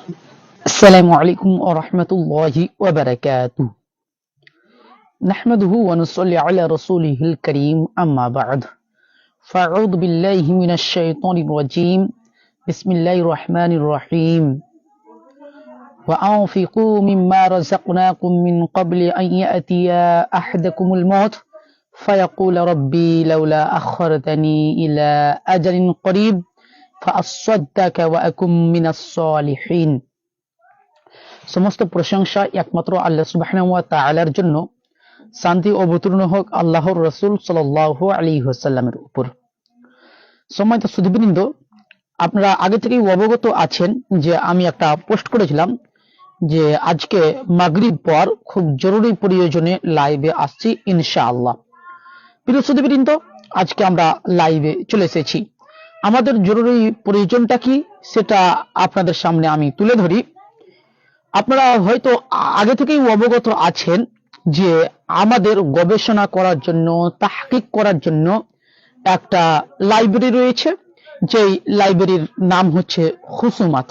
السلام عليكم ورحمة الله وبركاته. نحمده ونصلي على رسوله الكريم أما بعد. فأعوذ بالله من الشيطان الرجيم. بسم الله الرحمن الرحيم. وأنفقوا مما رزقناكم من قبل أن يأتي أحدكم الموت فيقول ربي لولا أخرتني إلى أجل قريب فأصدق وأكن من الصالحين. সমস্ত প্রশংসা একমাত্র আল্লাহ সুবহানাহু ওয়া তাআলার জন্য। শান্তি অবতীর্ণ হোক আল্লাহর রাসূল সাল্লাল্লাহু আলাইহি ওয়াসাল্লামের উপর। সম্মানিত সুধীবৃন্দ, আপনারা আগে থেকেই অবগত আছেন যে আমি একটা পোস্ট করেছিলাম যে আজকে মাগরিব পর খুব জরুরি প্রয়োজনে লাইভে আসছি ইনশাআল্লাহ। প্রিয় সুধীবৃন্দ, আজকে আমরা লাইভে চলে এসেছি। আমাদের জরুরি প্রয়োজনটা কি সেটা আপনাদের সামনে আমি তুলে ধরি। আপনারা হয়তো আগে থেকেই অবগত আছেন যে আমাদের গবেষণা করার জন্য, তাহকিক করার জন্য একটা লাইব্রেরি রয়েছে, যেই লাইব্রেরির নাম হচ্ছে হুসুমাত।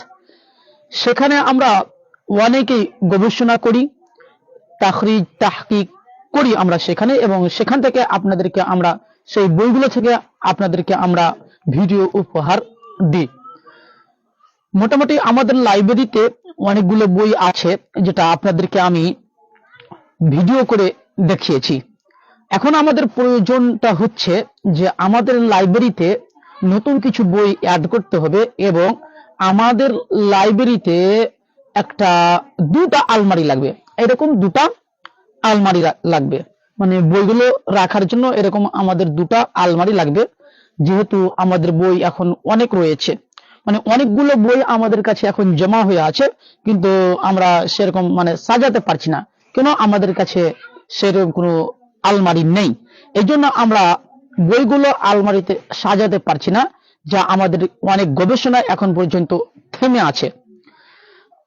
সেখানে আমরা অনেকেই গবেষণা করি, তাখরিজ তাহকিক করি আমরা সেখানে, এবং সেখান থেকে আপনাদেরকে আমরা সেই বইগুলো থেকে আপনাদেরকে আমরা ভিডিও উপহার দিই। মোটামুটি আমাদের লাইব্রেরিতে অনেকগুলো বই আছে যেটা আপনাদেরকে আমি ভিডিও করে দেখিয়েছি। এখন আমাদের প্রয়োজনটা হচ্ছে যে আমাদের লাইব্রেরিতে নতুন কিছু বই অ্যাড করতে হবে, এবং আমাদের লাইব্রেরিতে দুটা আলমারি লাগবে। এরকম দুটা আলমারি লাগবে, মানে বইগুলো রাখার জন্য এরকম আমাদের দুটা আলমারি লাগবে। যেহেতু আমাদের বই এখন অনেক রয়েছে, মানে অনেকগুলো বই আমাদের কাছে এখন জমা হয়ে আছে, কিন্তু আমরা সেরকম সাজাতে পারছি না। কেন? আমাদের কাছে সেরকম কোনো আলমারি নেই। এই জন্য আমরা বইগুলো আলমারিতে সাজাতে পারছি না, যা আমাদের অনেক গবেষণা এখন পর্যন্ত থেমে আছে।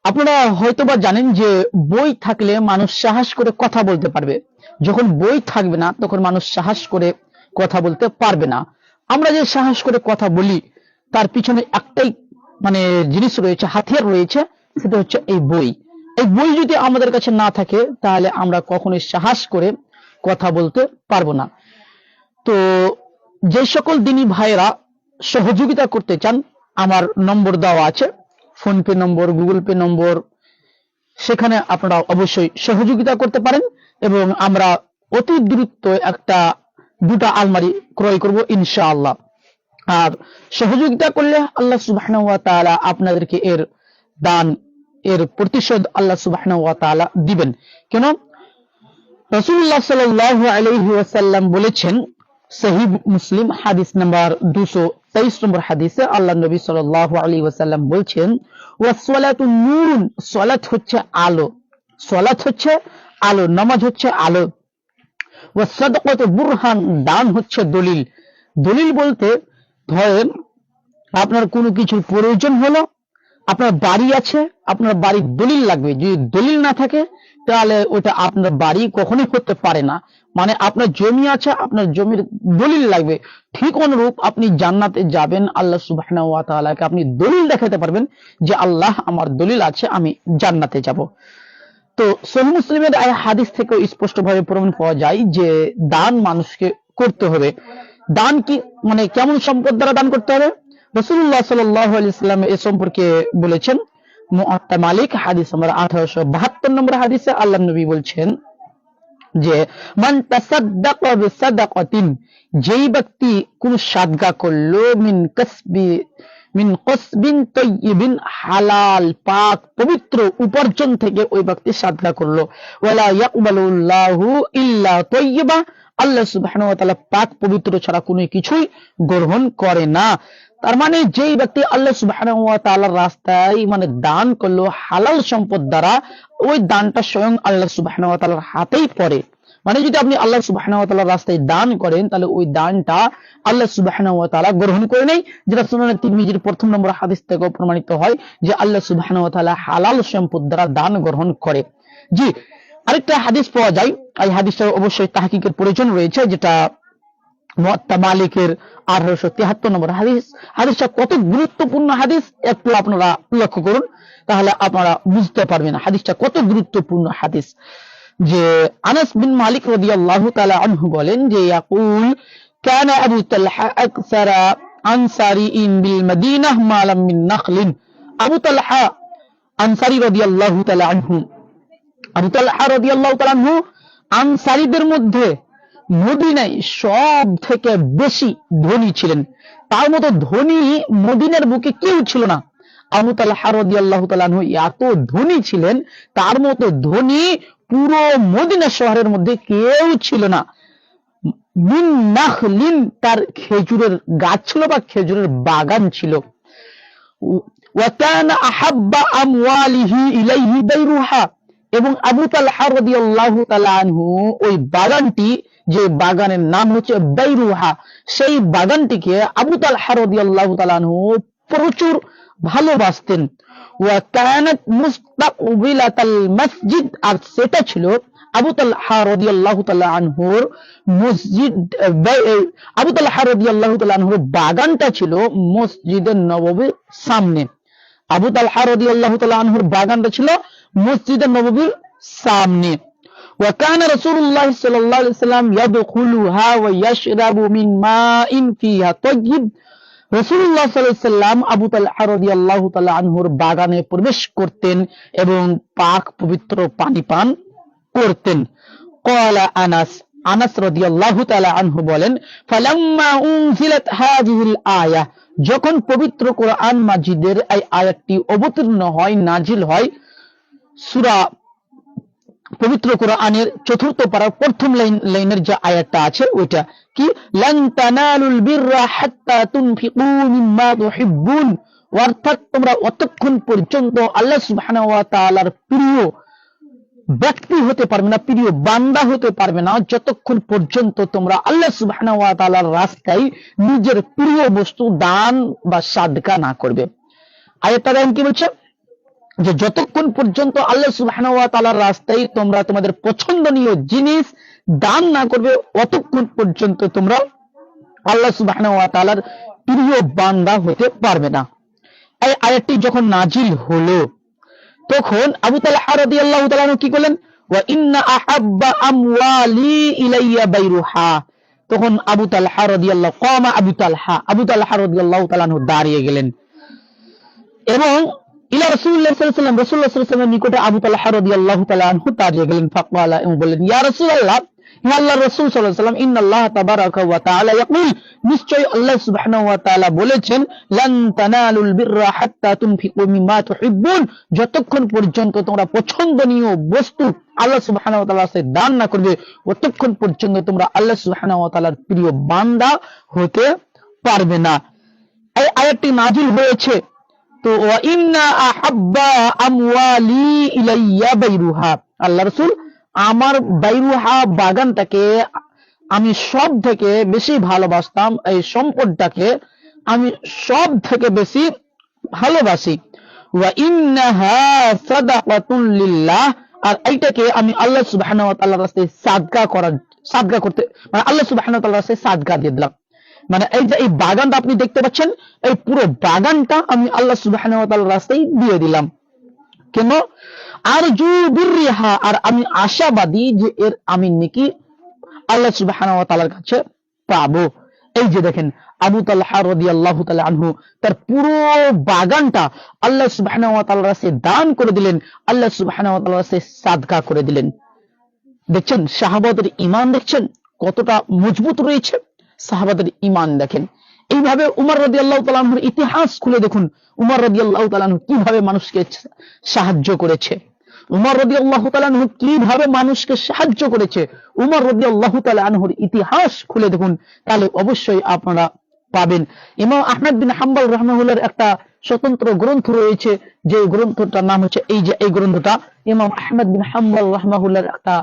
আপনারা হয়তোবা জানেন যে বই থাকলে মানুষ সাহস করে কথা বলতে পারবে, যখন বই থাকবে না তখন মানুষ সাহস করে কথা বলতে পারবে না। আমরা যে সাহস করে কথা বলি তার পিছনে একটাই জিনিস রয়েছে, হাতিয়ার রয়েছে, সেটা হচ্ছে এই বই। এই বই যদি আমাদের কাছে না থাকে তাহলে আমরা কখনোই সাহস করে কথা বলতে পারবো না। তো যে সকল দিনী ভাইরা সহযোগিতা করতে চান, আমার নম্বর দেওয়া আছে, ফোনপে নম্বর, গুগল পে নম্বর, সেখানে আপনারা অবশ্যই সহযোগিতা করতে পারেন, এবং আমরা অতি দ্রুত দুটা আলমারি ক্রয় করব ইনশাআল্লাহ। আর সহযোগিতা করলে আল্লাহ সুবহানাহু ওয়া তাআলা আপনাদেরকে এর দান, এর প্রতিশোধ আল্লাহ সুবহানাহু ওয়া তাআলা দিবেন। কেন? রাসূলুল্লাহ সাল্লাল্লাহু আলাইহি ওয়াসাল্লাম বলেছেন, সহিহ মুসলিম হাদিস নাম্বার 223 নম্বর হাদিসে আল্লাহ নবী সাল্লাল্লাহু আলাইহি ওয়াসাল্লাম বলছেন, ওয়াসসালাতু নূরুন, সালাত হচ্ছে আলো, সালাত হচ্ছে আলো, নামাজ হচ্ছে আলো। ওয়াসসাদাকাতু বুরহান, দান হচ্ছে দলিল। দলিল বলতে ধরেন আপনার কোনো কিছুর প্রয়োজন হলো, আপনার বাড়ি আছে, আপনার বাড়ির দলিল লাগবে। যদি দলিল না থাকে তাহলে ওটা আপনার বাড়ি কখনোই করতে পারে না। মানে আপনার জমি আছে, আপনার জমির দলিল লাগবে। ঠিক অনুরূপ আপনি জান্নাতে যাবেন, আল্লাহ সুবহানাহু ওয়া তাআলাকে আপনি দলিল দেখাতে পারবেন যে আল্লাহ আমার দলিল আছে, আমি জান্নাতে যাব। তো সহিহ মুসলিমের এই হাদিস থেকে স্পষ্টভাবে প্রমাণ পাওয়া যায় যে দান মানুষকে করতে হবে। দান কি কেমন সম্পদ দ্বারা দান করতে হবে? রাসূলুল্লাহ সাল্লাল্লাহু আলাইহি ওয়াসাল্লাম এ সম্পর্কে বলেছেন, মুআত্তা মালিক হাদিস নম্বর 1872 নম্বর হাদিসে আল্লাহ নবী বলছেন যে মান তাসাদ্দাকা বিসাদাকাতিন, যেই ব্যক্তি কোন সাদকা করলো, মিন কসবিন তাইয়িবিন, হালাল পাক পবিত্র উপার্জন থেকে ওই ব্যক্তি সাদকা করলো, ওয়ালা ইয়াকবালুল্লাহু ইল্লা তাইয়িবা, আল্লাহ সুবহানাহু ওয়া তাআলা পাক পবিত্র ছাড়া কোনো কিছুই গ্রহণ করে না। তার মানে যেই ব্যক্তি আল্লাহ সুবহানাহু ওয়া তাআলার রাস্তায় দান করলো হালাল সম্পদ দ্বারা, ওই দানটা স্বয়ং আল্লাহ সুবহানাহু ওয়া তাআলার হাতেই পড়ে। যদি আপনি আল্লাহ সুবহানাহু ওয়া তাআলার রাস্তায় দান করেন তাহলে ওই দানটা আল্লাহ সুবহানাহু ওয়া তাআলা গ্রহণ করে নেয়, যেটা সুনানে তিরমিজির 1 নম্বর হাদিস থেকে প্রমাণিত হয় যে আল্লাহ সুবহানাহু ওয়া তাআলা হালাল সম্পদ দ্বারা দান গ্রহণ করে। জি, আরেকটা হাদিস পাওয়া যায়, এই হাদিসটা অবশ্যই তাহকিকের প্রয়োজন রয়েছে, যেটা মুয়াত্তা মালিকের 1873 নম্বর হাদিস। হাদিসটা কত গুরুত্বপূর্ণ হাদিস একটু আপনারা লক্ষ্য করুন, তাহলে আপনারা বুঝতে পারবেন হাদিসটা কত গুরুত্বপূর্ণ হাদিস। যে আনাস বিন মালিক রাদিয়াল্লাহু তাআলা আনহু বলেন যে ইয়াকুল কানা আবু তালহা আকসারা আনসারিইন বিল মদিনাহ মালাম মিন নাখলিন। আবু তালহা আনসারী রাদিয়াল্লাহু তাআলা আনহু, আবু তালহা রাদিয়াল্লাহু তাআলা আনহু আনসারীদের মধ্যে মদিনায় সব থেকে বেশি ধনী ছিলেন। তার মতো ধনী মদিনার বুকে কেউ ছিল না। আবু তালহা রাদিয়াল্লাহু তাআলা আনহু এত ধনী ছিলেন, তার মতো ধনী পুরো মদিনা শহরের মধ্যে কেউ ছিল না। মিন নাখলিন, তার খেজুরের গাছ ছিল বা খেজুরের বাগান ছিল। ওয়া কানা আহাব্বা আমওয়ালিহি ইলাইহি বাইরুহা, এবং আবু তালহা রাদিয়াল্লাহু তাআলা আনহু ওই বাগানটি, যে বাগানের নাম হচ্ছে বাইরুহা, সেই বাগানটিকে আবু তালহা রাদিয়াল্লাহু তাআলা আনহু প্রচুর ভালোবাসতেন। ওয়া কানাত মুস্তাকবিলাতাল মসজিদ, আর সেটা ছিল আবু তালহা রাদিয়াল্লাহু তাআলা আনহুর মসজিদ। আবু তালহা রাদিয়াল্লাহু তাআলা আনহুর বাগানটা ছিল মসজিদে নববীর সামনে। আবু তালহা রাদিয়াল্লাহু তাআলা আনহুর বাগানটা ছিল মসজিদে নববীর সামনে। ওয়া কানা রাসূলুল্লাহ সাল্লাল্লাহু আলাইহি ওয়াসাল্লাম ইয়াদখুলুহা ওয়া ইয়াশরাবু মিন মাইন ফিহা তাইয়্যিব। রাসূলুল্লাহ সাল্লাল্লাহু আলাইহি ওয়াসাল্লাম আবু তালহা রাদিয়াল্লাহু তাআলা আনহুর বাগানে প্রবেশ করতেন এবং পাক পবিত্র পানি পান করতেন। ক্বালা আনাস, আনাস রাদিয়াল্লাহু তাআলা আনহু বলেন, ফালাম্মা উনজিলাত হাযিহিল আয়াহ, যখন পবিত্র কোরআন মাজিদের এই আয়াতটি অবতীর্ণ হয়, নাজিল হয়, সূরা পবিত্র কোরআনের 4th পারার প্রথম লাইনের যে আয়াতটা আছে ওইটা কি, লান তানালুল বিররা হাত্তা তুনফিকু মিম্মা তুহিব্বুন, অর্থাৎ তোমরা অতক্ষণ পর্যন্ত আল্লাহ সুবহানাহু ওয়া তাআলার প্রিয় ব্যক্তি হতে পারবে না, প্রিয় বান্দা হতে পারবে না, যতক্ষণ পর্যন্ত তোমরা আল্লাহ সুবহানাহু ওয়া তাআলার রাস্তায় নিজের প্রিয় বস্তু দান বা সাদকা না করবে। আয়াতটা দেখেন কি বলছে, যে যতক্ষণ পর্যন্ত আল্লাহ সুবহানাহু ওয়া তাআলার রাস্তায় তোমরা তোমাদের পছন্দনীয় জিনিস দান না করবে, অতক্ষণ পর্যন্ত তোমরা আল্লাহ সুবহানাহু ওয়া তাআলার প্রিয় বান্দা হতে পারবে না। এই আয়াতটি যখন নাজিল হলো, তখন আবু তালহা রাদিয়াল্লাহু তাআলা কি করলেন, ওয়া ইন্না আহাব্বা আমওয়ালি ইলাইয়া বাইরুহা, তখন আবু তালহা রাদিয়াল্লাহু কামা আবু তালহা রাদিয়াল্লাহু তাআলা দাঁড়িয়ে গেলেন এবং ইলা রাসূলুল্লাহ সাল্লাল্লাহু আলাইহি ওয়াসাল্লাম, রাসূলুল্লাহ সাল্লাল্লাহু আলাইহি ওয়াসাল্লামের নিকটে আবু তালহা রাদিয়াল্লাহু তাআলা আনহু দাঁড়িয়ে গেলেন। ফাকালা, এবং বললেন, ইয়া রাসূলুল্লাহ, হে আল্লাহর রাসূল সাল্লাল্লাহু আলাইহি ওয়াসাল্লাম, ইন্নাল্লাহ তাবারাকা ওয়া তাআলা ইয়াকুল, নিশ্চয় আল্লাহ সুবহানাহু ওয়া তাআলা বলেছেন, লান তানালুল বিররা হাত্তা তুনফিকু মিম্মা তুহিব্বুন, যতক্ষণ পর্যন্ত তোমরা পছন্দনীয় বস্তু আল্লাহ সুবহানাহু ওয়া তাআলার কাছে দান না করবে, ততক্ষণ পর্যন্ত তোমরা আল্লাহ সুবহানাহু ওয়া তাআলার প্রিয় বান্দা হতে পারবে না। এই আয়াতটি নাজিল হয়েছে, তো ওয়া ইন্না আহাব্বা আমওয়ালি ইলাইয়া বাইরুহা, আল্লাহ রাসূল, আমার বাইরুহা বাগানটাকে আমি সব থেকে বেশি ভালোবাসতাম, এই সম্পদটাকে আমি সব থেকে বেশি ভালোবাসি। ওয়া ইন্নাহা সাদাকাতুন লিল্লাহ, আর এইটাকে আমি আল্লাহ সুবহানাহু ওয়া তাআলার রাস্তায় সাদকা করতে, মানে আল্লাহ সুবহানাহু ওয়া তাআলার রাস্তায় সাদকা দিয়ে দিলাম। মানে এই যে এই বাগানটা আপনি দেখতে পাচ্ছেন, এই পুরো বাগানটা আমি আল্লাহ সুবহানাহু ওয়া তাআলার রাস্তায় দিয়ে দিলাম। কেন? আরজু বিররিহা, আর আমি আশাবাদী যে এর আমি নেকি আল্লাহ সুবহানাহু ওয়া তাআলার কাছে পাবো। এই যে দেখেন, আবু তালহা রাদিয়াল্লাহু তাআলা আনহু তার পুরো বাগানটা আল্লাহ সুবহানাহু ওয়া তাআলার রাস্তায় দান করে দিলেন, আল্লাহ সুবহানাহু ওয়া তাআলার রাস্তায় সাদকা করে দিলেন। দেখছেন সাহাবাদের ঈমান, দেখছেন কতটা মজবুত রয়েছে সাহাবাদের ঈমান। দেখেন এইভাবে উমর রাদিয়াল্লাহু তাআলা আনহুর ইতিহাস খুলে দেখুন, উমর রাদিয়াল্লাহু তাআলা আনহু কিভাবে মানুষকে সাহায্য করেছে, উমর রাদিয়াল্লাহু তাআলা আনহু কিভাবে মানুষকে সাহায্য করেছে। উমর রাদিয়াল্লাহু তাআলা আনহুর ইতিহাস খুলে দেখুন, তাহলে অবশ্যই আপনারা পাবেন। ইমাম আহমদ বিন হাম্বল রাহমাহুল্লাহর একটা স্বতন্ত্র গ্রন্থ রয়েছে, যে গ্রন্থটার নাম হচ্ছে এই গ্রন্থটা ইমাম আহমদ বিন হাম্বল রাহমাহুল্লাহর একটা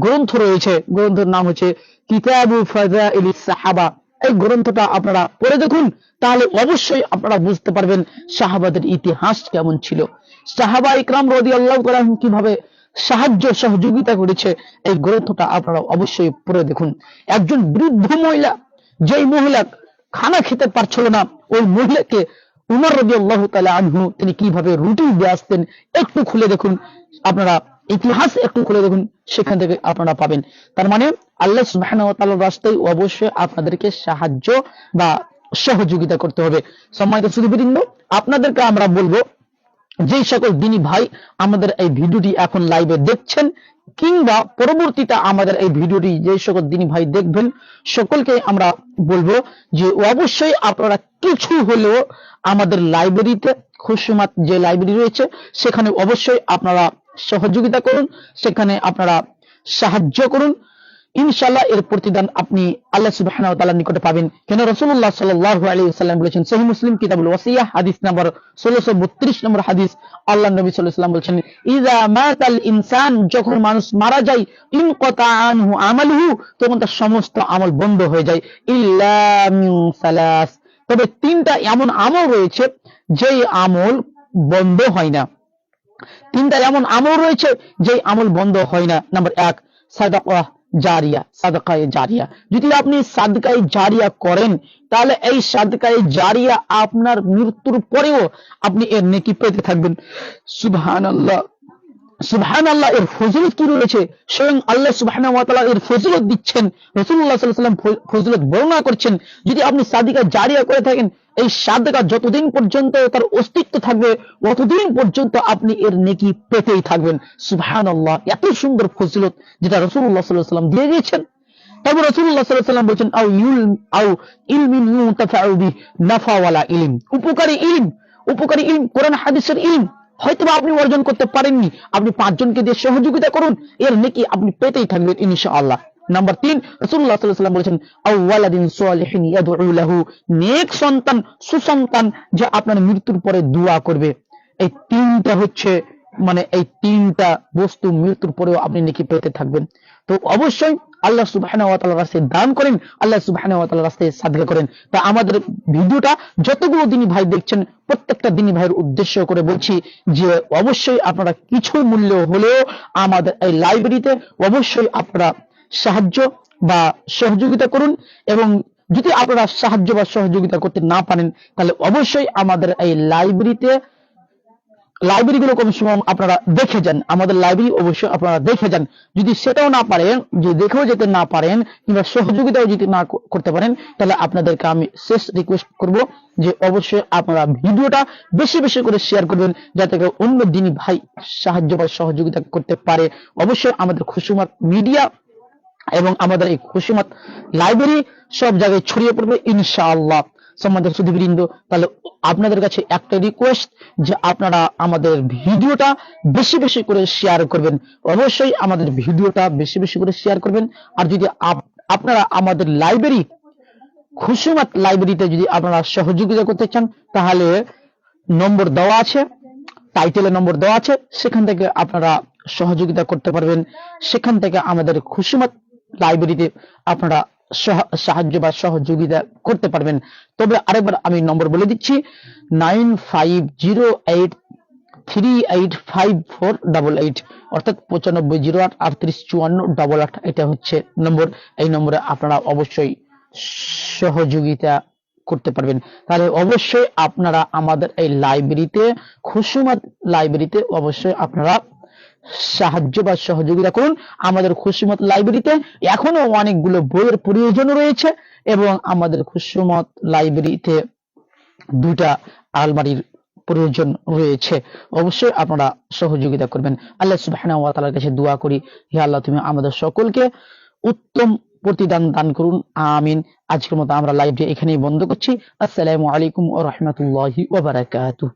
গ্রন্থ রয়েছে, গ্রন্থের নাম হচ্ছে কিতাবু ফাযাইলিস সাহাবা। এই গ্রন্থটা আপনারা পড়ে দেখুন, তাহলে অবশ্যই আপনারা বুঝতে পারবেন সাহাবাদের ইতিহাস কেমন ছিল, সাহাবা ইকরাম রাদিয়াল্লাহু তাআলা কিভাবে সাহায্য সহযোগিতা করেছে। এই গ্রন্থটা আপনারা অবশ্যই পড়ে দেখুন। একজন বৃদ্ধ মহিলা যেই মহিলা খানা খেতে পারছিল না, ওই মহিলাকে উমর রাদিয়াল্লাহু তাআলা আনহু তিনি কিভাবে রুটি দিয়ে আসতেন একটু খুলে দেখুন, আপনারা ইতিহাস একটু খুলে দেখুন, সেখান থেকে আপনারা পাবেন। তার মানে আল্লাহ সুবহানাহু ওয়া তাআলার রাস্তায় অবশ্যই আপনাদেরকে সাহায্য বা সহযোগিতা করতে হবে। সম্মানিত সুধীবৃন্দ, আপনাদেরকে আমরা বলবো, যে সকল দিনী ভাই আমাদের এই ভিডিওটি এখন লাইভে দেখছেন কিংবা পরবর্তীতে আমাদের এই ভিডিওটি যে সকল দিনী ভাই দেখবেন, সকলকে আমরা বলবো যে অবশ্যই আপনারা কিছু হলেও আমাদের লাইব্রেরিতে, খুশমাত যে লাইব্রেরি রয়েছে সেখানে অবশ্যই আপনারা সহযোগিতা করুন, সেখানে আপনারা সাহায্য করুন। ইনশাআল্লাহ এর প্রতিদান আপনি আল্লাহ সুবহানাহু ওয়া তাআলার নিকটে পাবেন। কেন রাসূলুল্লাহ সাল্লাল্লাহু আলাইহি ওয়াসাল্লাম বলেছেন, সহিহ মুসলিম কিতাবুল ওয়াসিয়াহ হাদিস নাম্বার 1632 নম্বর হাদিস, আল্লাহ নবী সাল্লাল্লাহু আলাইহি ওয়াসাল্লাম বলেছেন, ইযা মাতাল ইনসান, যখন মানুষ মারা যায়, ইনকাতা আনহু আমালুহু, তখন তার সমস্ত আমল বন্ধ হয়ে যায়, ইল্লা মিন সালাস, তবে তিনটা এমন আমল রয়েছে যেই আমল বন্ধ হয় না। তিনটা এমন আমল রয়েছে যেই আমল বন্ধ হয় না। নাম্বার 1, সাদাকা জারিয়া, সাদাকায়ে জারিয়া। যদি আপনি সাদকায়ে জারিয়া করেন, তাহলে এই সাদকায়ে জারিয়া আপনার মৃত্যুর পরেও আপনি এর নেকি পেতে থাকবেন। সুবহানাল্লাহ, সুবহানাল্লাহ, এর ফজিলত কি রয়েছে, স্বয়ং আল্লাহ সুবহানাহু ওয়া তাআলা এর ফজিলত দিচ্ছেন, রাসূলুল্লাহ সাল্লাল্লাহু আলাইহি ওয়াসাল্লাম ফজিলত বর্ণনা করছেন। যদি আপনি সাদকা জারিয়া করে থাকেন, এই সাদকা যতদিন পর্যন্ত তার অস্তিত্ব থাকবে ততদিন পর্যন্ত আপনি এর নেকি পেতেই থাকবেন। সুবহানাল্লাহ, এত সুন্দর ফজিলত যেটা রাসূলুল্লাহ সাল্লাল্লাহু আলাইহি ওয়াসাল্লাম দিয়ে গিয়েছেন। তারপর রাসূলুল্লাহ সাল্লাল্লাহু আলাইহি ওয়াসাল্লাম বলেছেন, আও ইলমিন ইউনতাফাউ বিহি নাফা ওয়ালা ইলম, উপকারী ইলম, উপকারী ইলম, কোরআন হাদিসের ইলম হয়তোবা আপনি অর্জন করতে পারেননি, আপনি 5 জনকে দিয়ে সহযোগিতা করুন, এর নেকি আপনি পেতেই থাকবেন ইনশাআল্লাহ। নাম্বার 3, রাসূলুল্লাহ সাল্লাল্লাহু আলাইহি ওয়াসাল্লাম বলেছেন, আও ওয়ালাদিন সালিহিন ইয়াদউ লাহু, নেক সন্তান, সুসন্তান যা আপনার মৃত্যুর পরে দোয়া করবে। এই তিনটা হচ্ছে মানে এই তিনটা বস্তু মৃত্যুর পরেও আপনি নেকি পেতে থাকবেন। তো অবশ্যই আল্লাহ সুবহানাহু ওয়া তাআলার রাস্তায় দান করেন, আল্লাহ সুবহানাহু ওয়া তাআলার রাস্তায় সাদকা করেন। তা আমাদের ভিডিওটা যতগুলো দিনী ভাই দেখছেন, প্রত্যেকটা দিনী ভাইয়ের উদ্দেশ্য করে বলছি যে অবশ্যই আপনারা কিছু মূল্য হলেও আমাদের এই লাইব্রেরিতে অবশ্যই আপনারা সাহায্য বা সহযোগিতা করুন। এবং যদি আপনারা সাহায্য বা সহযোগিতা করতে না পারেন, তাহলে অবশ্যই আমাদের এই লাইব্রেরিগুলো কম সময় আপনারা দেখে যান, আমাদের লাইব্রেরি অবশ্যই আপনারা দেখে যান। যদি সেটাও না পারেন, যে দেখেও যেতে না পারেন কিংবা সহযোগিতাও যদি না করতে পারেন, তাহলে আপনাদেরকে আমি শেষ রিকোয়েস্ট করব যে অবশ্যই আপনারা ভিডিওটা বেশি বেশি করে শেয়ার করবেন, যাতে করে অন্য দিনী ভাই সাহায্য বা সহযোগিতা করতে পারে। অবশ্যই আমাদের খুশমাত মিডিয়া এবং আমাদের এই খুশমাত লাইব্রেরি সব জায়গায় ছড়িয়ে পড়বে ইনশাআল্লাহ। সম্মানিত সুধীবৃন্দ, তাহলে আপনাদের কাছে একটা রিকোয়েস্ট যে আপনারা আমাদের ভিডিওটা বেশি বেশি করে শেয়ার করবেন, অবশ্যই আমাদের ভিডিওটা বেশি বেশি করে শেয়ার করবেন। আর যদি আপনারা আমাদের লাইব্রেরি খুশমাত লাইব্রেরিতে যদি আপনারা সহযোগিতা করতে চান, তাহলে নম্বর দেওয়া আছে, টাইটেলে নম্বর দেওয়া আছে, সেখান থেকে আপনারা সহযোগিতা করতে পারবেন। সেখান থেকে আমাদের খুশমাত লাইব্রেরিতে আপনারা সাহায্য বা সহযোগিতা করতে পারবেন। তবে আরেকবার আমি নম্বর বলে দিচ্ছি, 9508385488, অর্থাৎ 9508385488, এটা হচ্ছে নম্বর। এই নম্বরে আপনারা অবশ্যই সহযোগিতা করতে পারবেন। তাহলে অবশ্যই আপনারা আমাদের এই লাইব্রেরিতে, খুশমাত লাইব্রেরিতে অবশ্যই আপনারা সাহায্য বা সহযোগিতা করুন। আমাদের খুশমাত লাইব্রেরিতে এখনো অনেকগুলো বইয়ের প্রয়োজন রয়েছে এবং আমাদের খুশমাত লাইব্রেরিতে 2টা আলমারির প্রয়োজন রয়েছে। অবশ্যই আপনারা সহযোগিতা করবেন। আল্লাহ সুবহানাহু ওয়া তাআলার কাছে দোয়া করি, হে আল্লাহ, তুমি আমাদের সকলকে উত্তম প্রতিদান দান করুন, আমিন। আজকের মতো আমরা লাইভটি এখানেই বন্ধ করছি। আসসালামু আলাইকুম ওয়া রাহমাতুল্লাহি ওয়া বারাকাতুহু।